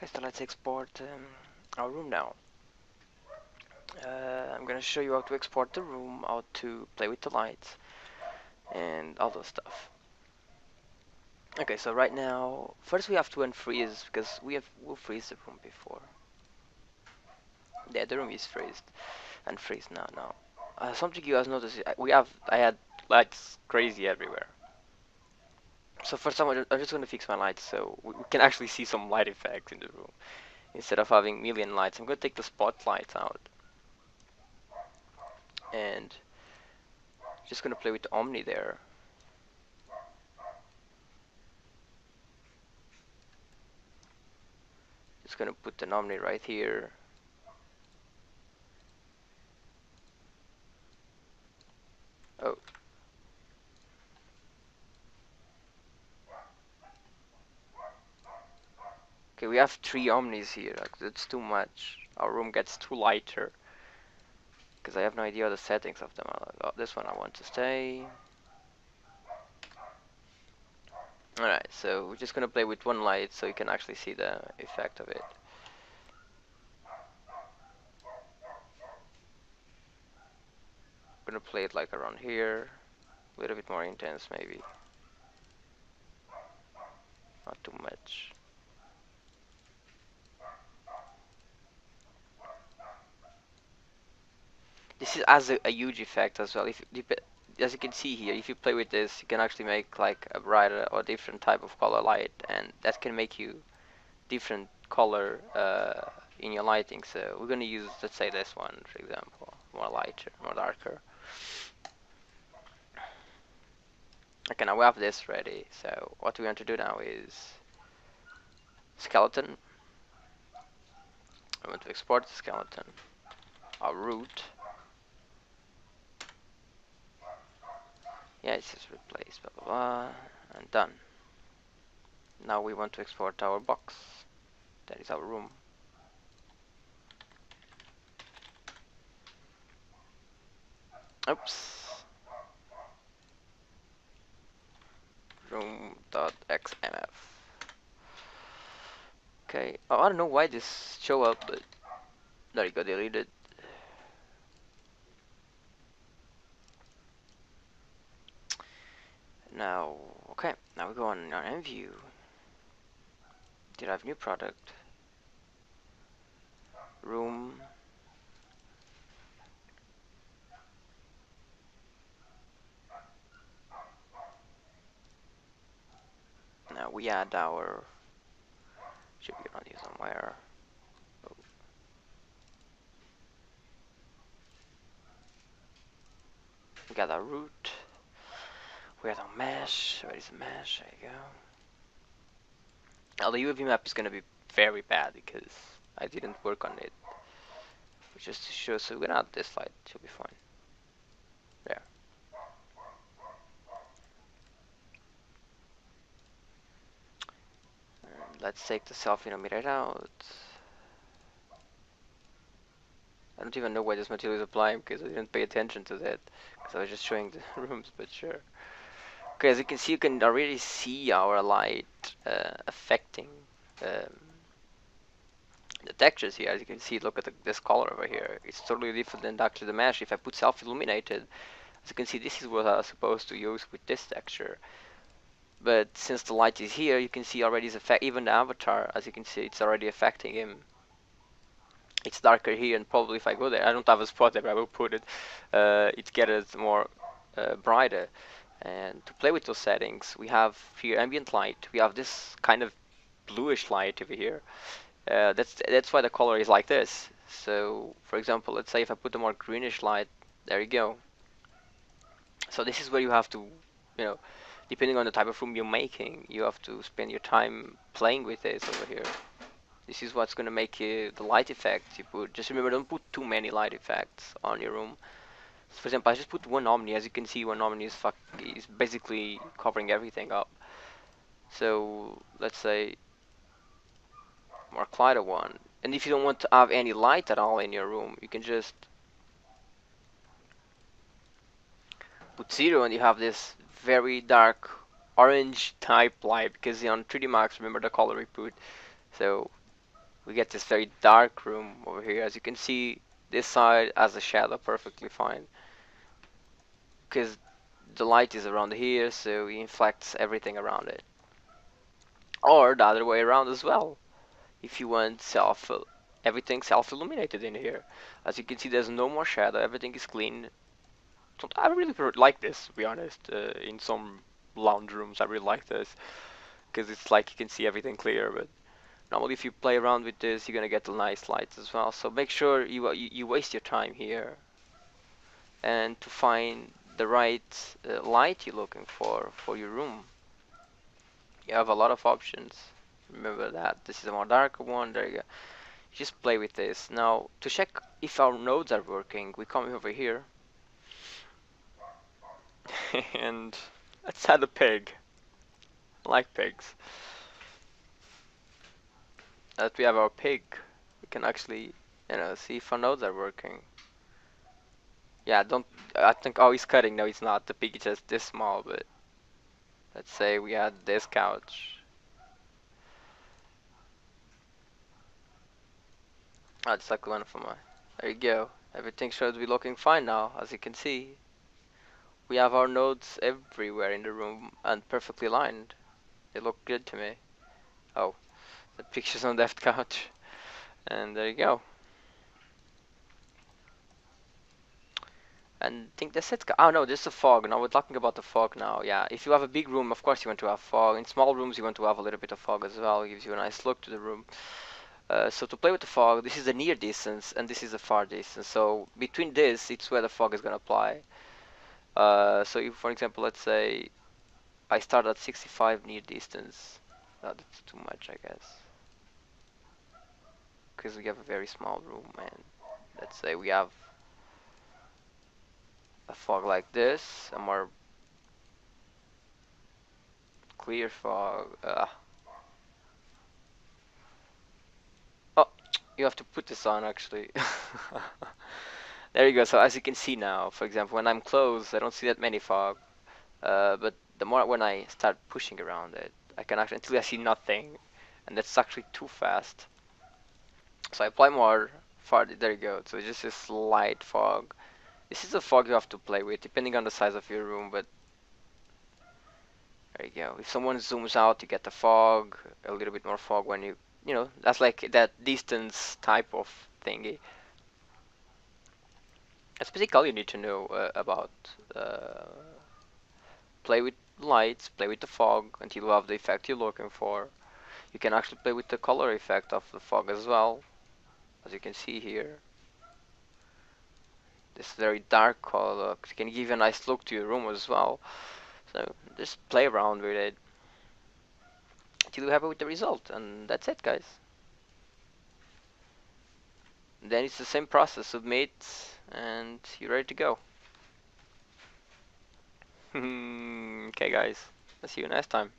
Okay, so let's export our room now. I'm gonna show you how to export the room, how to play with the lights, and all those stuff. Okay, so right now, first we have to unfreeze because we'll freeze the room before. Yeah, the room is freezed, unfreeze now. Something you guys noticed, I had lights crazy everywhere. So first time I'm just gonna fix my lights so we can actually see some light effects in the room instead of having million lights. I'm gonna take the spotlights out and just gonna play with the Omni there. Just gonna put the Omni right here. Oh. Okay, we have 3 Omnis here. Like, that's too much. Our room gets too lighter. Because I have no idea the settings of them are. Like, oh, this one I want to stay. Alright, so we're just gonna play with one light so you can actually see the effect of it. I'm gonna play it like around here. A little bit more intense maybe. Not too much. This has a huge effect as well. As you can see here, if you play with this, you can actually make like a brighter or different type of color light, and that can make you different color in your lighting. So we're gonna use, let's say, this one, for example, more lighter, more darker. Okay, now we have this ready. So what we want to do now is skeleton. I want to export the skeleton, our root. Yeah, it's just replace, blah blah blah, and done. Now we want to export our box. That is our room. Oops. Room.xmf. Okay. Oh, I don't know why this show up, but there you go, deleted. Now, okay. Now we go on our imvu. Did I have new product? Room. Now we add our. Should be around here somewhere. Oh. We got our root. We got our mesh. Where is the mesh? There you go. Now the UV map is gonna be very bad because I didn't work on it. Just to show, so we're gonna add this light. Should be fine. There. And let's take the self-illuminate out. I don't even know why this material is applying because I didn't pay attention to that because I was just showing the rooms, but sure. Okay, as you can see, you can already see our light affecting um, the textures here. As you can see, look at this color over here. It's totally different than actually the mesh. If I put self-illuminated, as you can see, this is what I was supposed to use with this texture. But since the light is here, you can see already his effect. Even the avatar, as you can see, it's already affecting him. It's darker here, and probably if I go there, I don't have a spot there, but I will put it. It gets more brighter. And to play with those settings, we have here ambient light. We have this kind of bluish light over here. That's why the color is like this. So, for example, let's say if I put a more greenish light, there you go. So this is where you have to, you know, depending on the type of room you're making, you have to spend your time playing with this over here. This is what's gonna make you the light effects you put. Just remember, don't put too many light effects on your room. For example, I just put one Omni. As you can see, one Omni is basically covering everything up. So let's say more lighter one. And if you don't want to have any light at all in your room, you can just put 0 and you have this very dark orange type light because on 3D Max, remember the color we put. So we get this very dark room over here. As you can see, this side has a shadow perfectly fine, because the light is around here, so it inflects everything around it. Or the other way around as well, if you want everything self-illuminated in here. As you can see, there's no more shadow, everything is clean. So I really like this, to be honest. In some lounge rooms I really like this, because it's like you can see everything clear. But normally if you play around with this, you're gonna get the nice lights as well. So make sure you waste your time here and to find the right light you're looking for your room. You have a lot of options. Remember that this is a more darker one. There you go. Just play with this. Now to check if our nodes are working, we come over here and let's add a pig. I like pigs. That we have our pig, we can actually, see if our nodes are working. Yeah, don't. I think. Oh, he's cutting. No, he's not. The pig is just this small. But let's say we had this couch. Oh, it's like one from my. There you go. Everything should be looking fine now, as you can see. We have our nodes everywhere in the room and perfectly lined. They look good to me. Oh, the picture's on that couch. And there you go. And I think that's it. Oh no, this is a fog. Now we're talking about the fog now. Yeah, if you have a big room, of course you want to have fog. In small rooms, you want to have a little bit of fog as well. It gives you a nice look to the room. So to play with the fog, this is the near distance and this is the far distance. So between this, it's where the fog is going to apply. So if, for example, let's say I start at 65 near distance. No, that's too much, I guess. Because we have a very small room, and let's say we have a fog like this, a more clear fog. Oh, you have to put this on actually. There you go. So as you can see now, for example, when I'm close, I don't see that many fog. But the more when I start pushing around it, I can actually until I see nothing, and that's actually too fast. So I apply more far. There you go. So just a slight fog. This is a fog you have to play with, depending on the size of your room. But there you go. If someone zooms out, you get the fog, a little bit more fog when that's like that distance type of thingy. That's basically all you need to know about uh, play with lights, play with the fog until you have the effect you're looking for. You can actually play with the color effect of the fog as well, as you can see here. This very dark color can give a nice look to your room as well. So just play around with it until you're happy with the result, and that's it, guys. Then it's the same process, submit, and you're ready to go. Okay, guys, I'll see you next time.